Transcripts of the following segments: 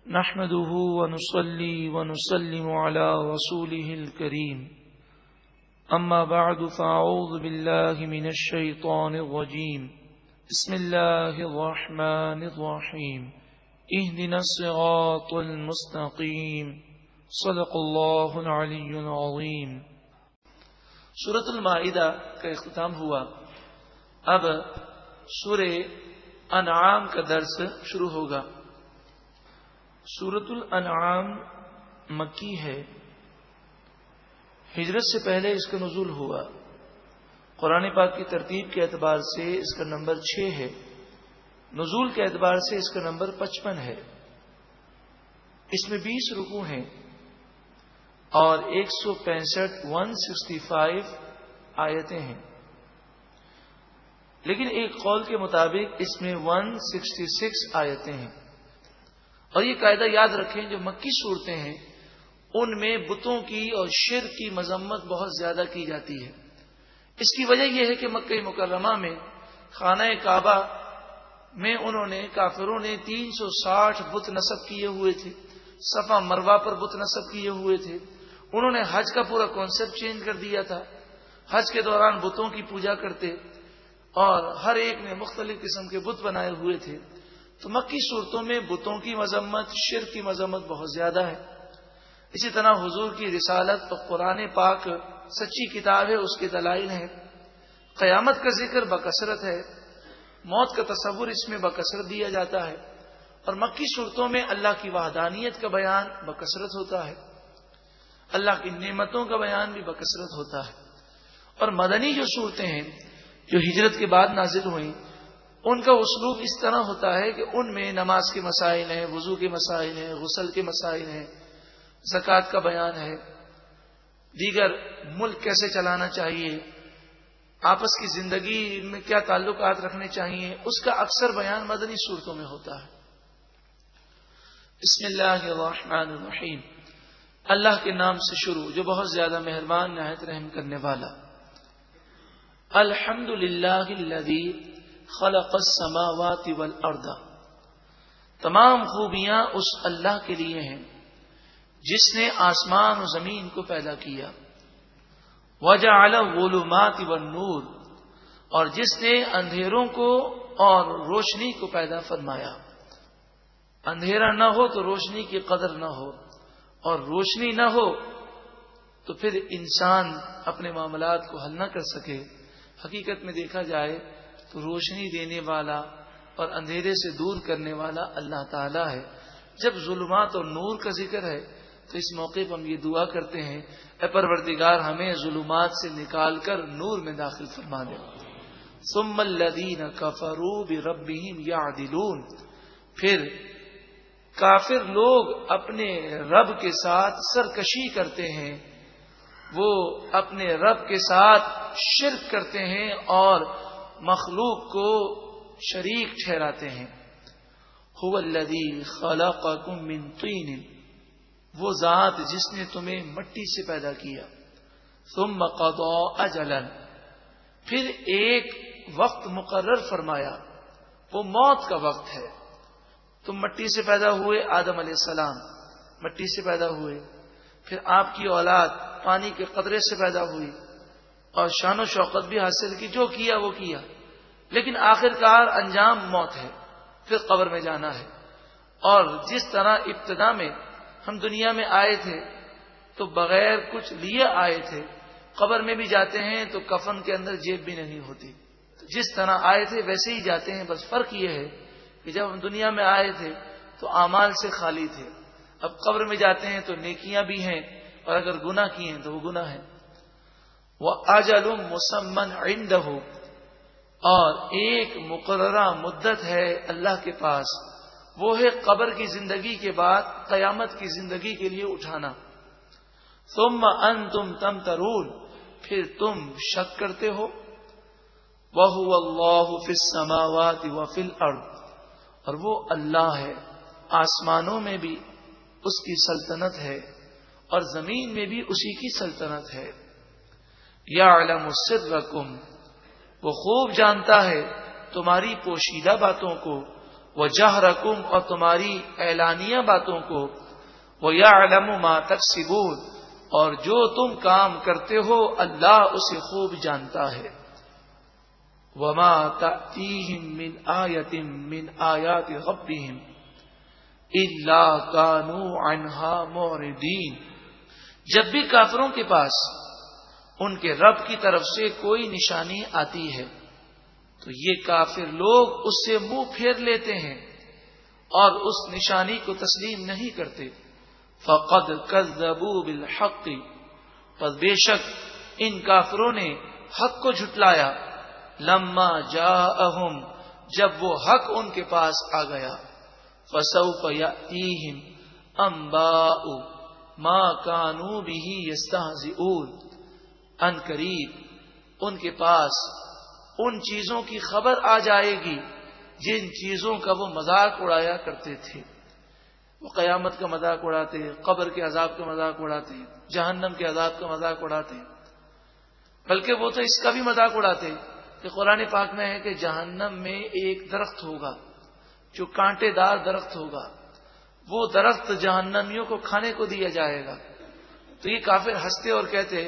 نحمده ونصلي ونسلم على رسوله الكريم أما بعد فأعوذ بالله من الشيطان الرجيم بسم الله الرحمن الرحيم اهدنا الصراط المستقيم صدق الله العلي العظيم۔ سورۃ المائدہ کا اختتام ہوا۔ اب سورہ انعام کا درس شروع ہوگا۔ سورۃ الانعام مکی ہے، ہجرت سے پہلے اس کا نزول ہوا۔ قرآن پاک کی ترتیب کے اعتبار سے اس کا نمبر 6 ہے، نزول کے اعتبار سے اس کا نمبر 55 ہے۔ اس میں 20 رکوع ہیں اور 165 آیتیں ہیں، لیکن ایک قول کے مطابق اس میں 166 آیتیں ہیں۔ اور یہ قاعدہ یاد رکھیں، جو مکی صورتیں ہیں ان میں بتوں کی اور شرک کی مذمت بہت زیادہ کی جاتی ہے۔ اس کی وجہ یہ ہے کہ مکہ مکرمہ میں خانہ کعبہ میں انہوں نے کافروں نے 360 بت نصب کیے ہوئے تھے، صفا مروہ پر بت نصب کیے ہوئے تھے۔ انہوں نے حج کا پورا کانسیپٹ چینج کر دیا تھا، حج کے دوران بتوں کی پوجا کرتے اور ہر ایک نے مختلف قسم کے بت بنائے ہوئے تھے۔ تو مکی صورتوں میں بتوں کی مذمت، شرک کی مذمت بہت زیادہ ہے۔ اسی طرح حضور کی رسالت اور قرآن پاک سچی کتاب ہے، اس کے دلائل ہیں۔ قیامت کا ذکر بکثرت ہے، موت کا تصور اس میں بکثرت دیا جاتا ہے، اور مکی صورتوں میں اللہ کی وحدانیت کا بیان بکثرت ہوتا ہے، اللہ کی نعمتوں کا بیان بھی بکثرت ہوتا ہے۔ اور مدنی جو صورتیں ہیں جو ہجرت کے بعد نازل ہوئیں، ان کا اسلوب اس طرح ہوتا ہے کہ ان میں نماز کے مسائل ہیں، وضو کے مسائل ہیں، غسل کے مسائل ہیں، زکوٰۃ کا بیان ہے، دیگر ملک کیسے چلانا چاہیے، آپس کی زندگی میں کیا تعلقات رکھنے چاہیے، اس کا اکثر بیان مدنی صورتوں میں ہوتا ہے۔ بسم اللہ الرحمن الرحیم، اللہ کے نام سے شروع جو بہت زیادہ مہربان نہایت رحم کرنے والا۔ الحمد للہ الذی خلق السماوات والارض، تمام خوبیاں اس اللہ کے لیے ہیں جس نے آسمان و زمین کو پیدا کیا۔ وجعل الظلمات والنور، اور جس نے اندھیروں کو اور روشنی کو پیدا فرمایا۔ اندھیرا نہ ہو تو روشنی کی قدر نہ ہو، اور روشنی نہ ہو تو پھر انسان اپنے معاملات کو حل نہ کر سکے۔ حقیقت میں دیکھا جائے تو روشنی دینے والا اور اندھیرے سے دور کرنے والا اللہ تعالیٰ ہے۔ جب ظلمات اور نور کا ذکر ہے تو اس موقع پر ہم یہ دعا کرتے ہیں، اے پروردگار ہمیں ظلمات سے نکال کر نور میں داخل فرما دے۔ ثم الذین کفروا بربہم یعدلون، پھر کافر لوگ اپنے رب کے ساتھ سرکشی کرتے ہیں، وہ اپنے رب کے ساتھ شرک کرتے ہیں اور مخلوق کو شریک ٹھہراتے ہیں۔ هو الذی خلقکم من طین، وہ ذات جس نے تمہیں مٹی سے پیدا کیا۔ ثم قضى اجلا، پھر ایک وقت مقرر فرمایا، وہ موت کا وقت ہے۔ تم مٹی سے پیدا ہوئے، آدم علیہ السلام مٹی سے پیدا ہوئے، پھر آپ کی اولاد پانی کے قطرے سے پیدا ہوئی اور شان و شوکت بھی حاصل کی، جو کیا وہ کیا، لیکن آخرکار انجام موت ہے، پھر قبر میں جانا ہے۔ اور جس طرح ابتدا میں ہم دنیا میں آئے تھے تو بغیر کچھ لیے آئے تھے، قبر میں بھی جاتے ہیں تو کفن کے اندر جیب بھی نہیں ہوتی، جس طرح آئے تھے ویسے ہی جاتے ہیں۔ بس فرق یہ ہے کہ جب ہم دنیا میں آئے تھے تو اعمال سے خالی تھے، اب قبر میں جاتے ہیں تو نیکیاں بھی ہیں، اور اگر گناہ کیے ہیں تو وہ گناہ ہے۔ وَأَجَلٌ مُّسَمًّى عِندَهُ، اور ایک مقررہ مدت ہے اللہ کے پاس، وہ ہے قبر کی زندگی کے بعد قیامت کی زندگی کے لیے اٹھانا۔ ثم انتم تمترون، پھر تم شک کرتے ہو۔ وَهُوَ اللَّهُ فِي السَّمَاوَاتِ وَفِي الْأَرْضِ، اور وہ اللہ ہے، آسمانوں میں بھی اس کی سلطنت ہے اور زمین میں بھی اسی کی سلطنت ہے۔ یعلم سرکم، وہ خوب جانتا ہے تمہاری پوشیدہ باتوں کو، وجہرکم اور تمہاری اعلانیہ باتوں کو، ویعلم ما تکسبون اور جو تم کام کرتے ہو اللہ اسے خوب جانتا ہے۔ وما تأتیہم من آیۃ من آیات ربہم الا کانوا عنہا معرضین۔ جب بھی کافروں کے پاس ان کے رب کی طرف سے کوئی نشانی آتی ہے تو یہ کافر لوگ اس سے منہ پھیر لیتے ہیں اور اس نشانی کو تسلیم نہیں کرتے۔ فقد کذبوا بالحق، پس بے شک ان کافروں نے حق کو جھٹلایا، لما جاءہم جب وہ حق ان کے پاس آ گیا، فسوف یأتیہم انباء ما کانوا بہ یستہزئون، ان قریب ان کے پاس ان چیزوں کی خبر آ جائے گی جن چیزوں کا وہ مذاق اڑایا کرتے تھے۔ وہ قیامت کا مذاق اڑاتے، قبر کے عذاب کا مذاق اڑاتے، جہنم کے عذاب کا مذاق اڑاتے، بلکہ وہ تو اس کا بھی مذاق اڑاتے کہ قرآن پاک میں ہے کہ جہنم میں ایک درخت ہوگا جو کانٹے دار درخت ہوگا، وہ درخت جہنمیوں کو کھانے کو دیا جائے گا۔ تو یہ کافر ہنستے اور کہتے،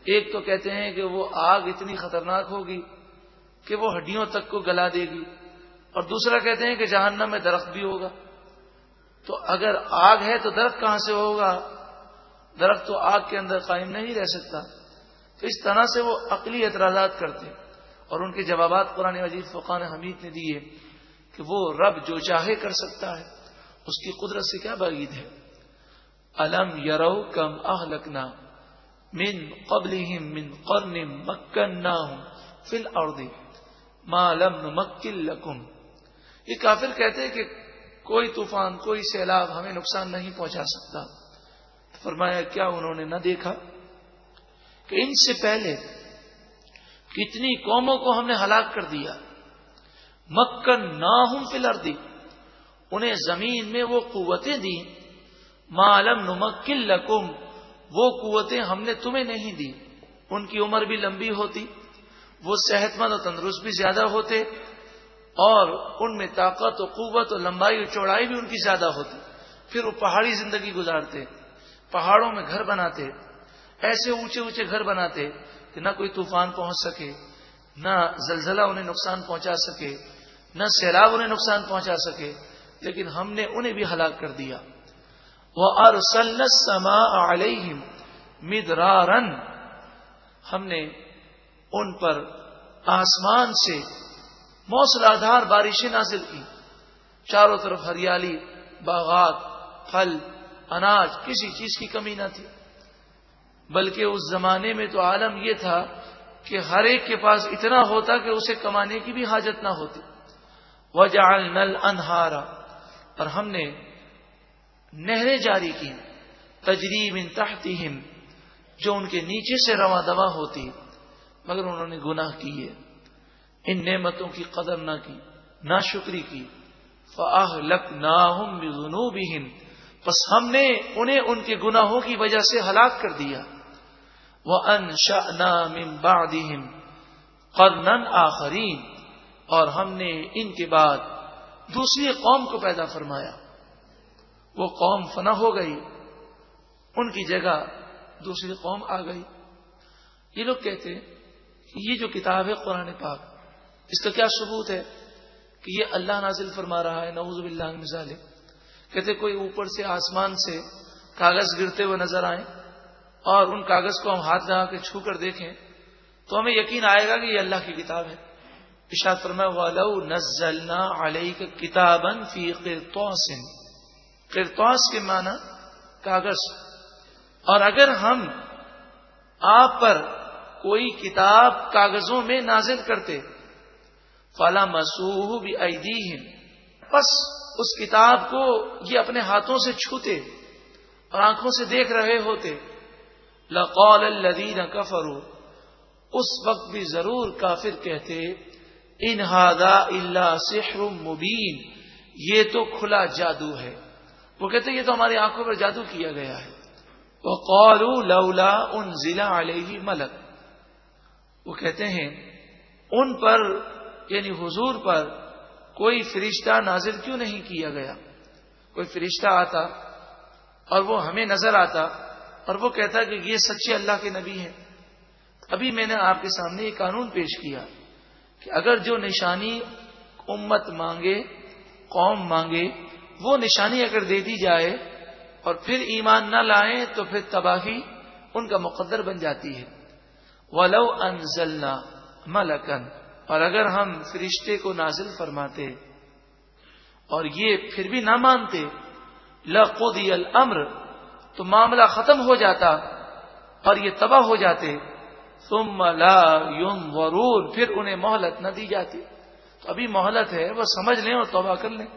ایک تو کہتے ہیں کہ وہ آگ اتنی خطرناک ہوگی کہ وہ ہڈیوں تک کو گلا دے گی، اور دوسرا کہتے ہیں کہ جہنم میں درخت بھی ہوگا۔ تو اگر آگ ہے تو درخت کہاں سے ہوگا؟ درخت تو آگ کے اندر قائم نہیں رہ سکتا۔ تو اس طرح سے وہ عقلی اعتراضات کرتے، اور ان کے جوابات قرآن مجید فرقان حمید نے دیے کہ وہ رب جو چاہے کر سکتا ہے، اس کی قدرت سے کیا بعید ہے۔ الم یرو کم اہلکنا من قبلہم من قرن مکناہم فی الارض ما لم نمکن لکم۔ یہ کافر کہتے ہیں کہ کوئی طوفان، کوئی سیلاب ہمیں نقصان نہیں پہنچا سکتا۔ فرمایا کیا انہوں نے نہ دیکھا کہ ان سے پہلے کتنی قوموں کو ہم نے ہلاک کر دیا۔ مکناہم فی الارض، انہیں زمین میں وہ قوتیں دی، ما لم نمکن لکم، وہ قوتیں ہم نے تمہیں نہیں دی۔ ان کی عمر بھی لمبی ہوتی، وہ صحت مند اور تندرست بھی زیادہ ہوتے، اور ان میں طاقت و قوت و لمبائی و چوڑائی بھی ان کی زیادہ ہوتی۔ پھر وہ پہاڑی زندگی گزارتے، پہاڑوں میں گھر بناتے، ایسے اونچے اونچے گھر بناتے کہ نہ کوئی طوفان پہنچ سکے، نہ زلزلہ انہیں نقصان پہنچا سکے، نہ سیلاب انہیں نقصان پہنچا سکے، لیکن ہم نے انہیں بھی ہلاک کر دیا۔ وَأَرْسَلْنَا السَّمَاءَ عَلَيْهِمْ مِدْرَارًا، ہم نے ان پر آسمان سے موسلادھار بارشیں نازل کی، چاروں طرف ہریالی، باغات، پھل، اناج، کسی چیز کی کمی نہ تھی۔ بلکہ اس زمانے میں تو عالم یہ تھا کہ ہر ایک کے پاس اتنا ہوتا کہ اسے کمانے کی بھی حاجت نہ ہوتی۔ وَجَعَلْنَا الْأَنْهَارَ، اور ہم نے نہریں جاری کی، تجری من تحتہم، جو ان کے نیچے سے رواں دواں ہوتی، مگر انہوں نے گناہ کیے، ان نعمتوں کی قدر نہ کی، ناشکری کی۔ فَأَهْلَكْنَاهُمْ بِذُنُوبِهِمْ، پس ہم نے انہیں ان کے گناہوں کی وجہ سے ہلاک کر دیا۔ وَأَنشَأْنَا مِن بَعْدِهِمْ قَرْنًا آخَرِينَ، اور ہم نے ان کے بعد دوسری قوم کو پیدا فرمایا۔ وہ قوم فنا ہو گئی، ان کی جگہ دوسری قوم آ گئی۔ یہ لوگ کہتے ہیں کہ یہ جو کتاب ہے قرآن پاک، اس کا کیا ثبوت ہے کہ یہ اللہ نازل فرما رہا ہے؟ نعوذ باللہ من ذالک۔ کہتے کوئی اوپر سے آسمان سے کاغذ گرتے ہوئے نظر آئے اور ان کاغذ کو ہم ہاتھ لگا کے چھو کر دیکھیں تو ہمیں یقین آئے گا کہ یہ اللہ کی کتاب ہے۔ ارشاد فرمایا وَلَوْ نَزَّلْنَا عَلَيْكَ كِتَابًا فِي قِرْطَاسٍ، قرطاس کے معنی کاغذ، اور اگر ہم آپ پر کوئی کتاب کاغذوں میں نازل کرتے، فَلَمَسُوهُ بِأَيْدِيهِمْ، پس اس کتاب کو یہ اپنے ہاتھوں سے چھوتے اور آنکھوں سے دیکھ رہے ہوتے، لَقَالَ الَّذِينَ كَفَرُوا، اس وقت بھی ضرور کافر کہتے، إِنْ هَذَا إِلَّا سِحْرٌ مُبِينٌ، یہ تو کھلا جادو ہے۔ وہ کہتے یہ تو ہماری آنکھوں پر جادو کیا گیا ہے۔ وَقَالُوا لَوْلَا أُنزِلَ عَلَيْهِ مَلَكٌ، وہ کہتے ہیں ان پر یعنی حضور پر کوئی فرشتہ نازل کیوں نہیں کیا گیا؟ کوئی فرشتہ آتا اور وہ ہمیں نظر آتا اور وہ کہتا کہ یہ سچے اللہ کے نبی ہیں. ابھی میں نے آپ کے سامنے یہ قانون پیش کیا کہ اگر جو نشانی امت مانگے، قوم مانگے، وہ نشانی اگر دے دی جائے اور پھر ایمان نہ لائیں تو پھر تباہی ان کا مقدر بن جاتی ہے. وَلَوْ أَنزَلْنَا مَلَكًا، اور اگر ہم فرشتے کو نازل فرماتے اور یہ پھر بھی نہ مانتے، لَقُضِيَ الْأَمْرُ، تو معاملہ ختم ہو جاتا اور یہ تباہ ہو جاتے. ثُمَّ لَا يُنظَرُونَ، پھر انہیں مہلت نہ دی جاتی. تو ابھی مہلت ہے، وہ سمجھ لیں اور توبہ کر لیں.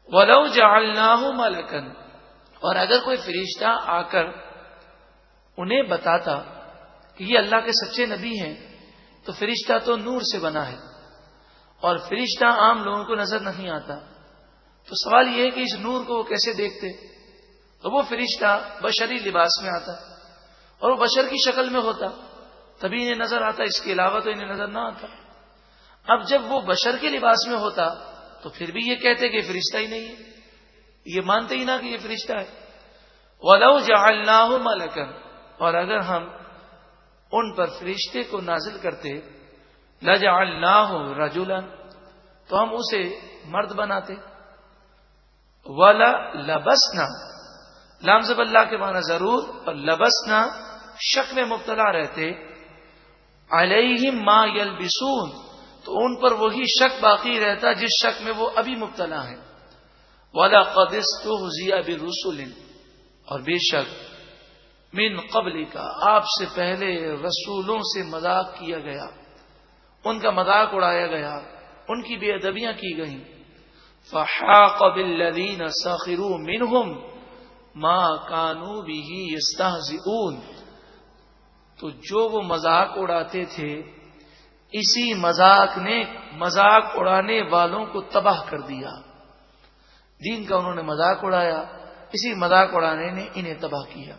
وَلَوْ جَعَلْنَاهُ مَلَكًا، اور اگر کوئی فرشتہ آ کر انہیں بتاتا کہ یہ اللہ کے سچے نبی ہیں، تو فرشتہ تو نور سے بنا ہے اور فرشتہ عام لوگوں کو نظر نہیں آتا. تو سوال یہ ہے کہ اس نور کو وہ کیسے دیکھتے؟ تو وہ فرشتہ بشری لباس میں آتا اور وہ بشر کی شکل میں ہوتا، تبھی انہیں نظر آتا، اس کے علاوہ تو انہیں نظر نہ آتا. اب جب وہ بشر کے لباس میں ہوتا تو پھر بھی یہ کہتے کہ فرشتہ ہی نہیں ہے، یہ مانتے ہی نہ کہ یہ فرشتہ ہے. وَلَوْ جَعَلْنَاهُ مَلَكًا، اور اگر ہم ان پر فرشتے کو نازل کرتے، لَجَعَلْنَاهُ رَجُلًا، تو ہم اسے مرد بناتے. وَلَلَبَسْنَا، لام زبر اللہ کے معنی ضرور، اور لبسنا شک میں مبتلا رہتے. عَلَيْهِمْ مَا يَلْبِسُونَ، تو ان پر وہی شک باقی رہتا جس شک میں وہ ابھی مبتلا ہیں. وَلَقَدِ اسْتُهْزِئَ بِرُسُلٍ، اور بے شک من قبل کا، آپ سے پہلے رسولوں سے مذاق کیا گیا، ان کا مذاق اڑایا گیا، ان کی بے ادبیاں کی گئیں. فحاق بالذین سخروا منہم ما كانوا به یستہزئون، تو جو وہ مذاق اڑاتے تھے اسی مذاق نے مذاق اڑانے والوں کو تباہ کر دیا. دین کا انہوں نے مذاق اڑایا، اسی مذاق اڑانے نے انہیں تباہ کیا.